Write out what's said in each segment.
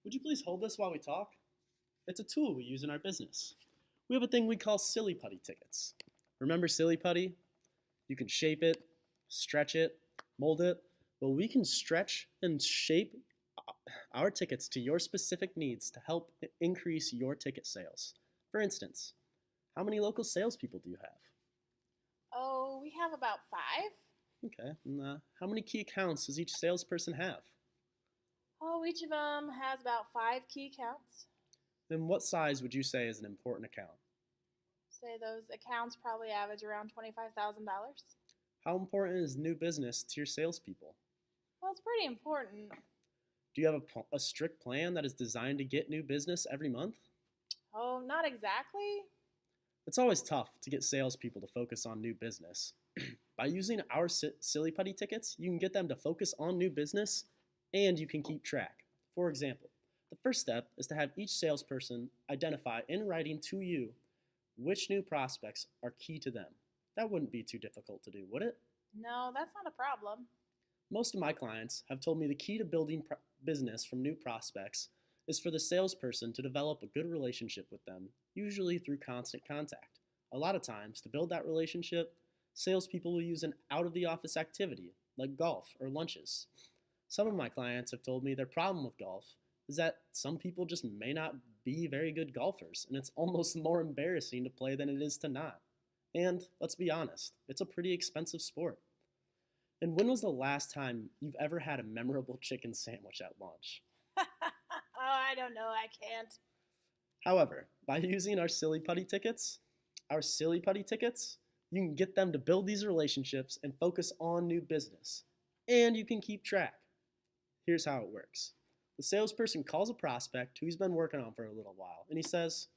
Would you please hold this while we talk? It's a tool we use in our business. We have a thing we call silly putty tickets. Remember silly putty? You can shape it, stretch it, mold it. Well, we can stretch and shape our tickets to your specific needs to help increase your ticket sales. For instance, how many local salespeople do you have? Oh, we have about five. Okay, and how many key accounts does each salesperson have? Oh, each of them has about five key accounts. Then what size would you say is an important account? Say those accounts probably average around $25,000. How important is new business to your salespeople? Well, it's pretty important. Do you have a strict plan that is designed to get new business every month? Oh, not exactly. It's always tough to get salespeople to focus on new business. By using our silly putty tickets, you can get them to focus on new business and you can keep track. For example, the first step is to have each salesperson identify in writing to you which new prospects are key to them. That wouldn't be too difficult to do, would it? No, that's not a problem. Most of my clients have told me the key to building business from new prospects is for the salesperson to develop a good relationship with them, usually through constant contact. A lot of times, to build that relationship, salespeople will use an out of the office activity, like golf or lunches. Some of my clients have told me their problem with golf is that some people just may not be very good golfers, and it's almost more embarrassing to play than it is to not. And let's be honest, it's a pretty expensive sport. And when was the last time you've ever had a memorable chicken sandwich at lunch? Oh, I don't know. I can't. However, by using our silly putty tickets, you can get them to build these relationships and focus on new business. And you can keep track. Here's how it works. The salesperson calls a prospect who he's been working on for a little while, and he says,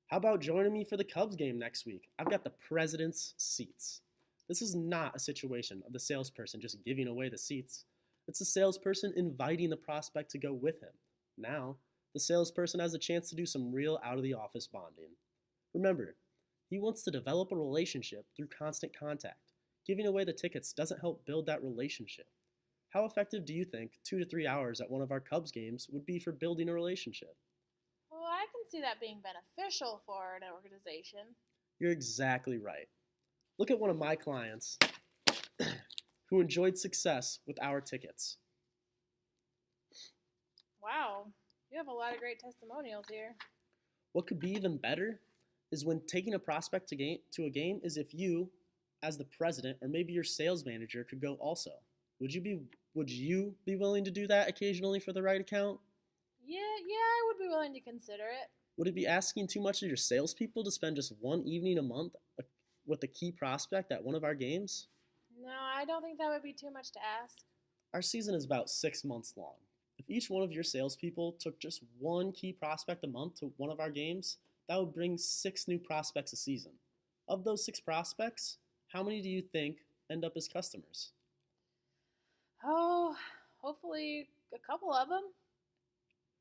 "How about joining me for the Cubs game next week? I've got the president's seats." This is not a situation of the salesperson just giving away the seats. It's the salesperson inviting the prospect to go with him. Now, the salesperson has a chance to do some real out of the office bonding. Remember, he wants to develop a relationship through constant contact. Giving away the tickets doesn't help build that relationship. How effective do you think 2 to 3 hours at one of our Cubs games would be for building a relationship? Well, I can see that being beneficial for an organization. You're exactly right. Look at one of my clients who enjoyed success with our tickets. Wow, you have a lot of great testimonials here. What could be even better is when taking a prospect to a game is if you, as the president or maybe your sales manager, could go also. Would you be willing to do that occasionally for the right account? Yeah, I would be willing to consider it. Would it be asking too much of your salespeople to spend just one evening a month with a key prospect at one of our games? No, I don't think that would be too much to ask. Our season is about 6 months long. If each one of your salespeople took just one key prospect a month to one of our games, that would bring 6 new prospects a season. Of those 6 prospects, how many do you think end up as customers? Oh, hopefully a couple of them.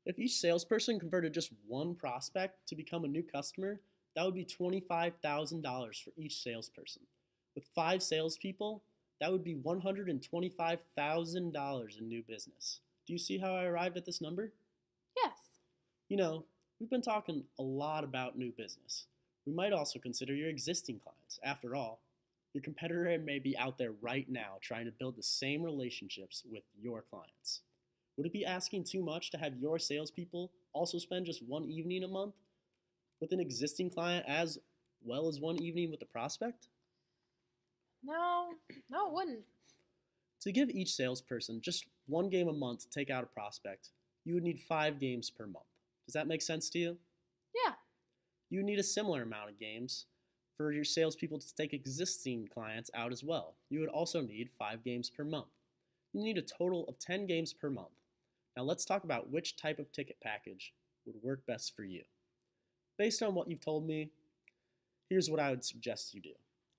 If each salesperson converted just one prospect to become a new customer, that would be $25,000 for each salesperson. With 5 salespeople, that would be $125,000 in new business. Do you see how I arrived at this number? Yes. You know, we've been talking a lot about new business. We might also consider your existing clients. After all, your competitor may be out there right now trying to build the same relationships with your clients. Would it be asking too much to have your salespeople also spend just one evening a month with an existing client as well as one evening with the prospect? No, it wouldn't. To give each salesperson just one game a month to take out a prospect, you would need 5 games per month. Does that make sense to you? Yeah. You would need a similar amount of games for your salespeople to take existing clients out as well. You would also need 5 games per month. You need a total of 10 games per month. Now let's talk about which type of ticket package would work best for you. Based on what you've told me, here's what I would suggest you do.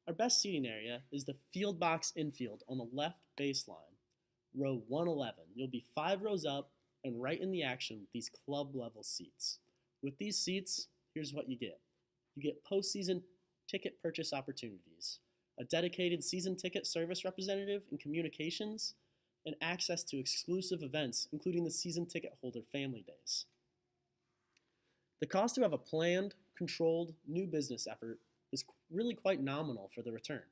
Our best seating area is the field box infield on the left baseline, row 111. You'll be 5 rows up and right in the action with these club level seats. With these seats, here's what you get. You get postseason ticket purchase opportunities, a dedicated season ticket service representative in communications and access to exclusive events, including the season ticket holder family days. The cost to have a planned, controlled new business effort is really quite nominal for the return.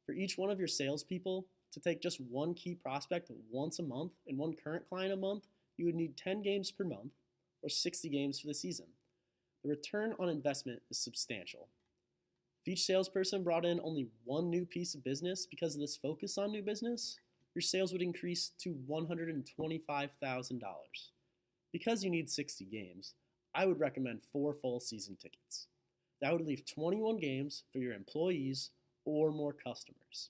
For each one of your salespeople to take just one key prospect once a month and one current client a month, you would need 10 games per month or 60 games for the season. The return on investment is substantial. If each salesperson brought in only one new piece of business because of this focus on new business, your sales would increase to $125,000. Because you need 60 games, I would recommend 4 full season tickets. That would leave 21 games for your employees or more customers.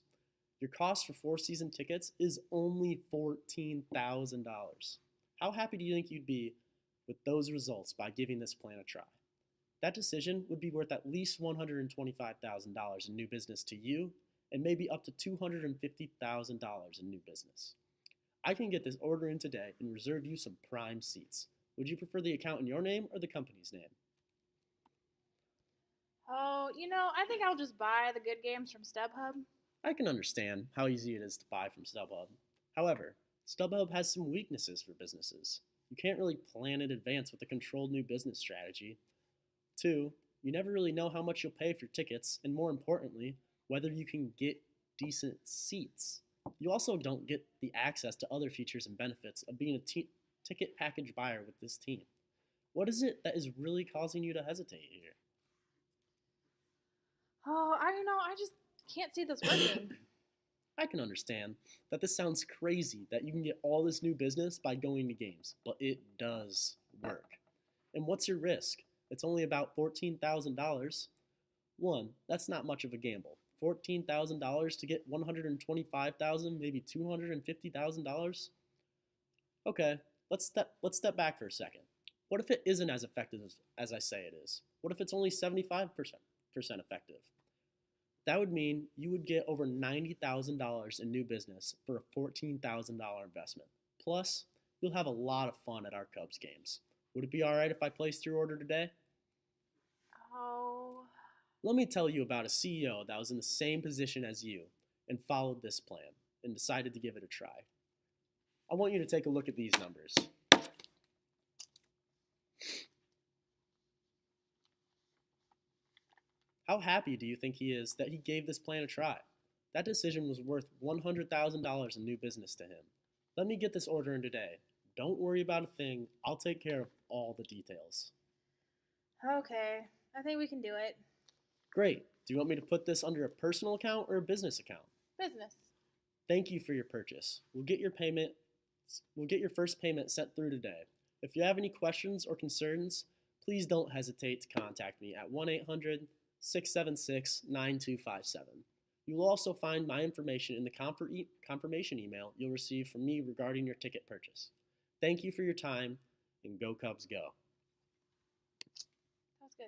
Your cost for 4 season tickets is only $14,000. How happy do you think you'd be with those results by giving this plan a try? That decision would be worth at least $125,000 in new business to you and maybe up to $250,000 in new business. I can get this order in today and reserve you some prime seats. Would you prefer the account in your name or the company's name? Oh, I think I'll just buy the good games from StubHub. I can understand how easy it is to buy from StubHub. However, StubHub has some weaknesses for businesses. You can't really plan in advance with a controlled new business strategy. 2, you never really know how much you'll pay for tickets, and more importantly, whether you can get decent seats. You also don't get the access to other features and benefits of being a ticket package buyer with this team. What is it that is really causing you to hesitate here? Oh, I don't know. I just can't see this working. I can understand that this sounds crazy that you can get all this new business by going to games, but it does work. And what's your risk? It's only about $14,000. 1, that's not much of a gamble. $14,000 to get $125,000, maybe $250,000. Okay, let's step back for a second. What if it isn't as effective as I say it is? What if it's only 75% effective? That would mean you would get over $90,000 in new business for a $14,000 investment. Plus, you'll have a lot of fun at our Cubs games. Would it be all right if I placed your order today? Oh. Let me tell you about a CEO that was in the same position as you and followed this plan and decided to give it a try. I want you to take a look at these numbers. How happy do you think he is that he gave this plan a try? That decision was worth $100,000 in new business to him. Let me get this order in today. Don't worry about a thing. I'll take care of all the details. Okay, I think we can do it. Great. Do you want me to put this under a personal account or a business account? Business. Thank you for your purchase. We'll get your first payment sent through today. If you have any questions or concerns, please don't hesitate to contact me at 1-800-676-9257. You will also find my information in the confirmation email you'll receive from me regarding your ticket purchase. Thank you for your time, and go Cubs go. That's good.